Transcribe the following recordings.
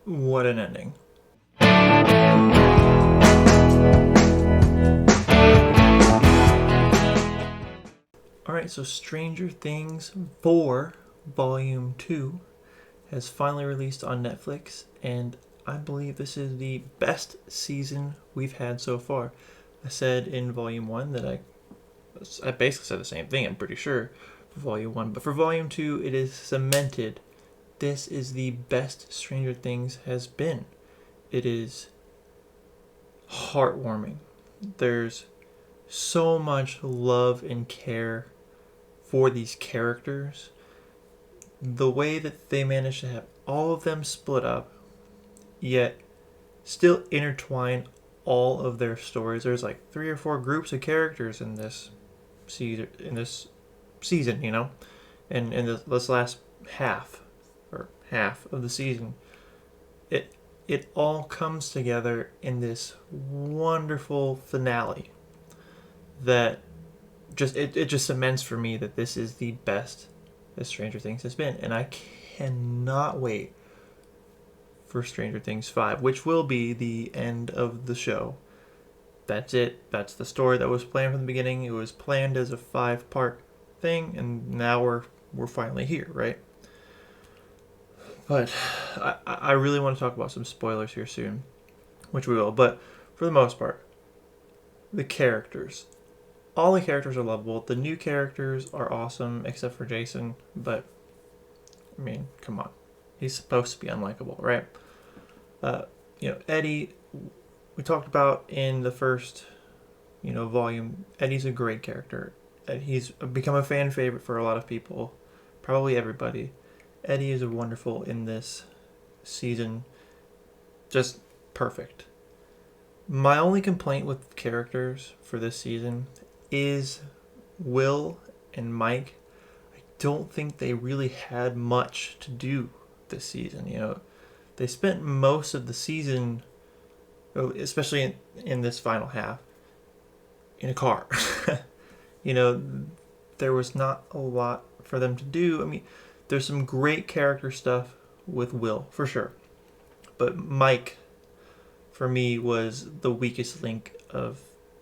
What an ending. Alright, so Stranger Things 4 Volume 2 has finally released on Netflix, and I believe this is the best season we've had so far. I said in Volume 1 that I basically said the same thing, I'm pretty sure, for Volume 1. But for Volume 2, it is cemented. This is the best Stranger Things has been. It is heartwarming. There's so much love and care for these characters. The way that they managed to have all of them split up, yet still intertwine all of their stories. There's like 3 or 4 groups of characters in this season, you know, and in this last half of the season, it all comes together in this wonderful finale that it just cements for me that this is the best that Stranger Things has been, and I cannot wait for Stranger Things 5, which will be the end of the show. That's it. That's the story that was planned from the beginning. It was planned as a 5-part thing, and now we're finally here, right? But I really want to talk about some spoilers here soon, which we will. But for the most part, the characters. All the characters are lovable. The new characters are awesome, except for Jason. But, I mean, come on. He's supposed to be unlikable, right? Eddie, we talked about in the first, volume. Eddie's a great character. He's become a fan favorite for a lot of people. Probably everybody. Eddie is wonderful in this season. Just perfect. My only complaint with characters for this season is Will and Mike. I don't think they really had much to do this season. They spent most of the season, especially in this final half, in a car. There was not a lot for them to do. I mean, there's some great character stuff with Will, for sure. But Mike, for me, was the weakest link of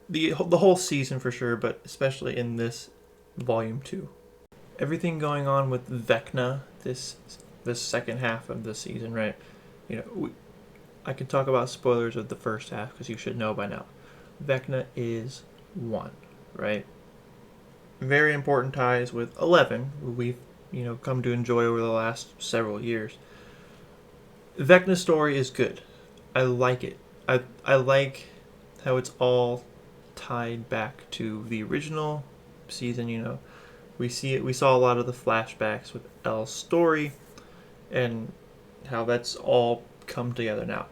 the whole season, for sure, but especially in this Volume 2. Everything going on with Vecna this second half of the season, right? I can talk about spoilers of the first half because you should know by now. Vecna is 1, right? Very important ties with 11, who we've come to enjoy over the last several years. Vecna's story is good. I like it. I like how it's all tied back to the original season. We saw a lot of the flashbacks with Elle's story and how that's all come together now.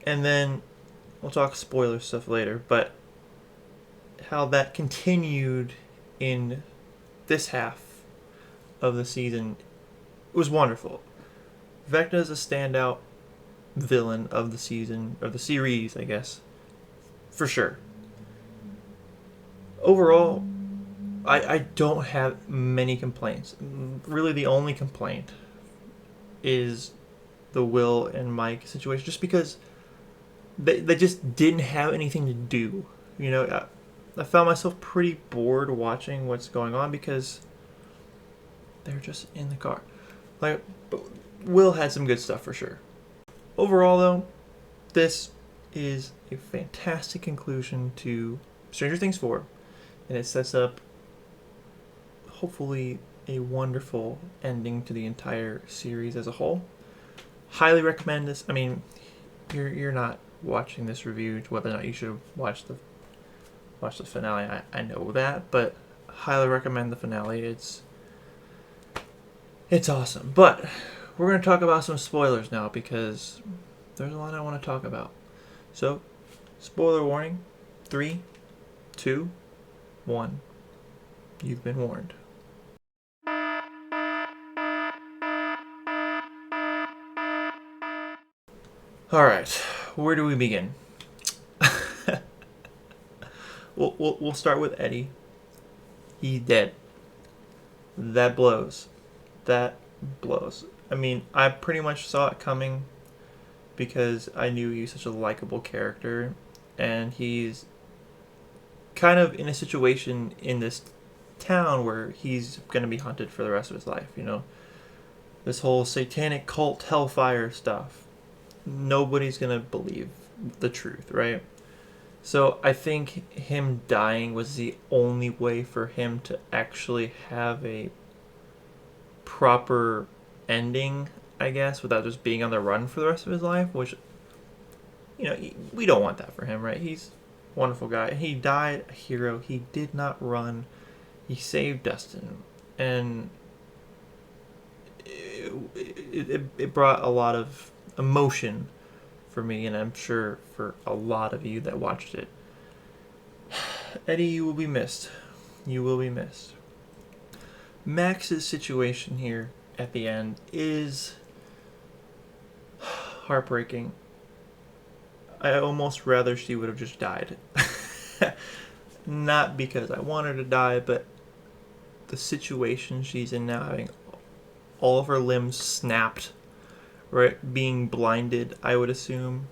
And then we'll talk spoiler stuff later, but how that continued in this half of the season was wonderful. Vecna is a standout villain of the season, or the series, I guess, for sure. Overall, I don't have many complaints. Really, the only complaint is the Will and Mike situation, just because they just didn't have anything to do. I found myself pretty bored watching what's going on because they're just in the car. But Will had some good stuff for sure. Overall, though, this is a fantastic conclusion to Stranger Things 4, and it sets up, hopefully, a wonderful ending to the entire series as a whole. Highly recommend this. I mean, you're not watching this review whether or not you should watch the finale. I know that, but highly recommend the finale. It's awesome. But we're going to talk about some spoilers now because there's a lot I want to talk about. So, spoiler warning. 3, 2, 1. You've been warned. Alright, where do we begin? We'll start with Eddie. He's dead. That blows. I mean, I pretty much saw it coming because I knew he was such a likable character, and he's kind of in a situation in this town where he's going to be hunted for the rest of his life, you know. This whole satanic cult hellfire stuff. Nobody's going to believe the truth, right? So I think him dying was the only way for him to actually have a proper ending, I guess, without just being on the run for the rest of his life, which, you know, we don't want that for him, right? He's a wonderful guy. He died a hero. He did not run. He saved Dustin. And it brought a lot of emotion for me, and I'm sure for a lot of you that watched it. Eddie, you will be missed. You will be missed. Max's situation here at the end is heartbreaking. I almost rather she would have just died. Not because I want her to die, but the situation she's in now, having all of her limbs snapped, right, being blinded, I would assume,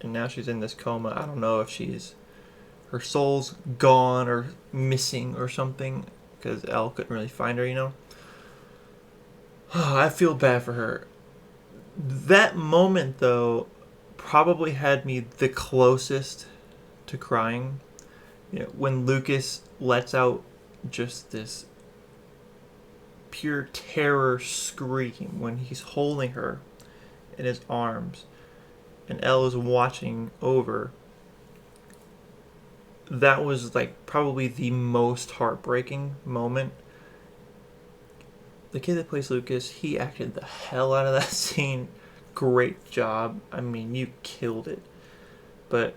and now she's in this coma. I don't know if her soul's gone or missing or something, because Elle couldn't really find her, you know. I feel bad for her. That moment, though, probably had me the closest to crying. You know, when Lucas lets out just this pure terror scream when he's holding her in his arms and Elle is watching over. That was like probably the most heartbreaking moment. The kid that plays Lucas, he acted the hell out of that scene. Great job. I mean, you killed it. But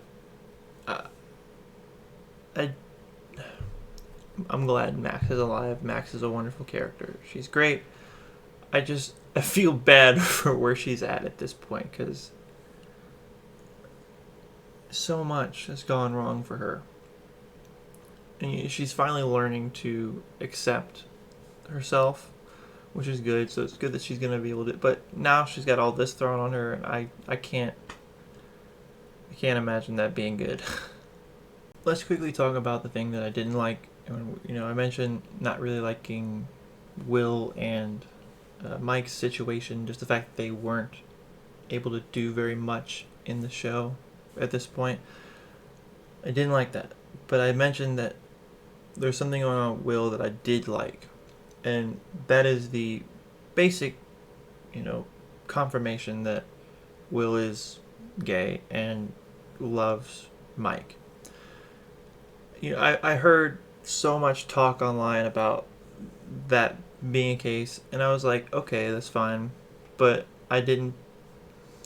I'm glad Max is alive. Max is a wonderful character. She's great. I feel bad for where she's at this point, because so much has gone wrong for her. And she's finally learning to accept herself, which is good. So it's good that she's going to be able to. But now she's got all this thrown on her, and I can't imagine that being good. Let's quickly talk about the thing that I didn't like. You know, I mentioned not really liking Will and Mike's situation, just the fact that they weren't able to do very much in the show at this point. I didn't like that. But I mentioned that there's something going on with Will that I did like. And that is the basic, you know, confirmation that Will is gay and loves Mike. You know, I heard so much talk online about that being a case, and I was like, okay, that's fine. But I didn't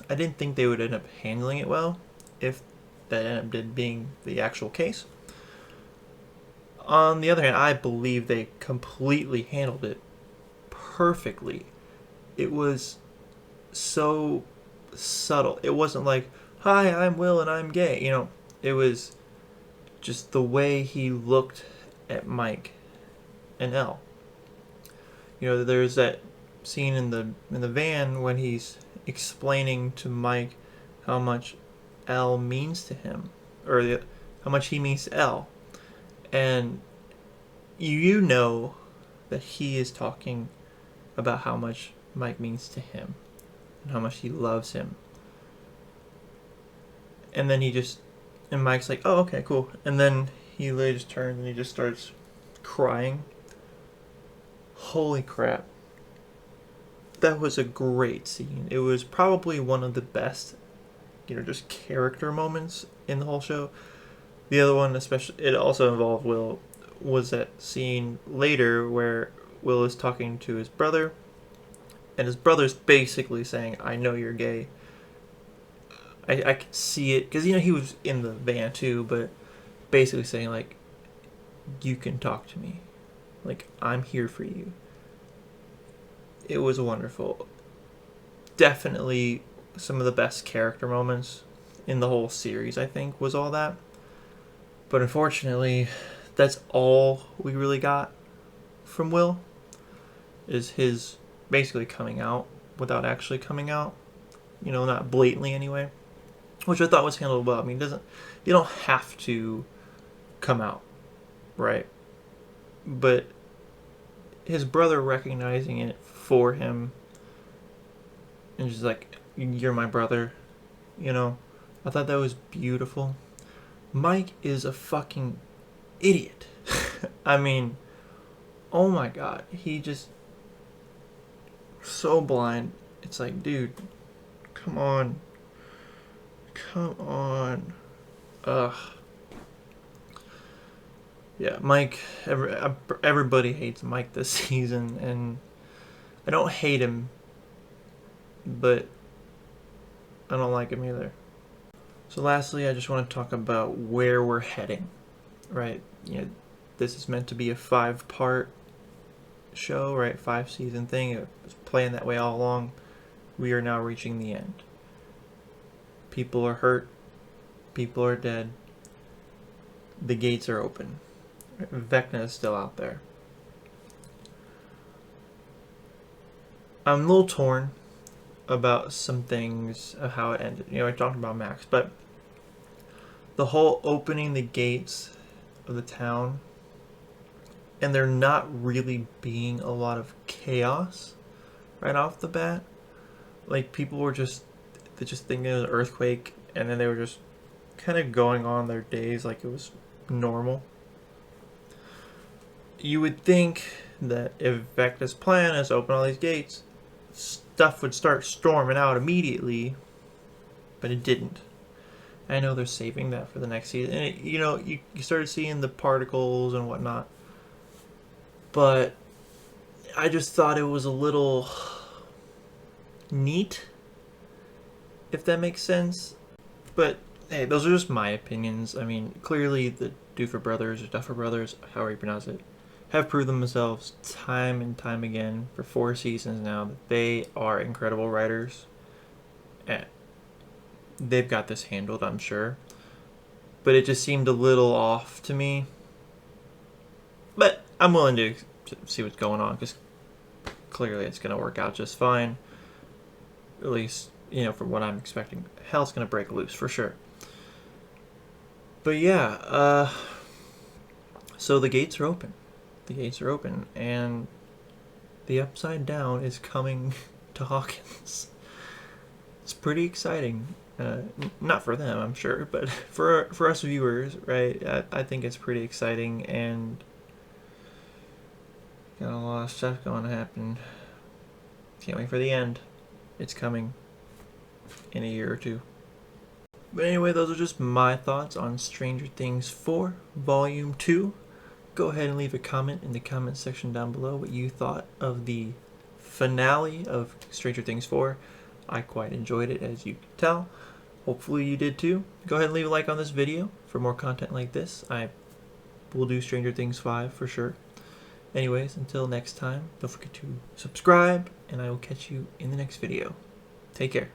think they would end up handling it well if that ended up being the actual case. On the other hand, I believe they completely handled it perfectly. It was so subtle. It wasn't like, hi, I'm Will and I'm gay. You know, it was just the way he looked at Mike and Elle. You know, there's that scene in the van when he's explaining to Mike how much Elle means to him, or how much he means to Elle. And you know that he is talking about how much Mike means to him and how much he loves him. And then and Mike's like, oh, okay, cool. And then he literally just turns and he just starts crying. Holy crap. That was a great scene. It was probably one of the best, you know, just character moments in the whole show. The other one, especially, it also involved Will, was that scene later where Will is talking to his brother, and his brother's basically saying, I know you're gay. I could see it, because, you know, he was in the van too, but basically saying, like, you can talk to me. Like, I'm here for you. It was wonderful. Definitely some of the best character moments in the whole series, I think, was all that. But unfortunately, that's all we really got from Will, is his basically coming out without actually coming out. you know, not blatantly anyway, which I thought was handled well. I mean, you don't have to come out, right? But his brother recognizing it for him and just like, you're my brother, you know, I thought that was beautiful. Mike is a fucking idiot. I mean, oh my god, he just so blind. It's like, dude, come on. Come on. Ugh. Yeah, Mike, everybody hates Mike this season, and I don't hate him, but I don't like him either. So lastly, I just want to talk about where we're heading, right? You know, this is meant to be a 5-part show, right? 5-season thing. It was playing that way all along. We are now reaching the end. People are hurt. People are dead. The gates are open. Vecna is still out there. I'm a little torn about some things of how it ended. You know, I talked about Max, but the whole opening the gates of the town and there not really being a lot of chaos right off the bat. Like, people were just thinking it was an earthquake, and then they were just kind of going on their days like it was normal. You would think that if Vecna's plan is to open all these gates, stuff would start storming out immediately, but it didn't. I know they're saving that for the next season. And it, you know, you started seeing the particles and whatnot. But I just thought it was a little neat, if that makes sense. But hey, those are just my opinions. I mean, clearly the Duffer Brothers, or Duffer Brothers, however you pronounce it, have proven themselves time and time again for 4 seasons now that they are incredible writers. And they've got this handled, I'm sure. But it just seemed a little off to me. But I'm willing to see what's going on, because clearly it's going to work out just fine. At least, you know, from what I'm expecting. Hell's going to break loose, for sure. But yeah, so the gates are open. The gates are open, and the Upside Down is coming to Hawkins. It's pretty exciting. Not for them, I'm sure, but for us viewers, right? I think it's pretty exciting, and got a lot of stuff going to happen. Can't wait for the end. It's coming in a year or two. But anyway, those are just my thoughts on Stranger Things 4 Volume 2. Go ahead and leave a comment in the comment section down below what you thought of the finale of Stranger Things 4. I quite enjoyed it, as you can tell. Hopefully you did too. Go ahead and leave a like on this video for more content like this. I will do Stranger Things 5 for sure. Anyways, until next time, don't forget to subscribe, and I will catch you in the next video. Take care.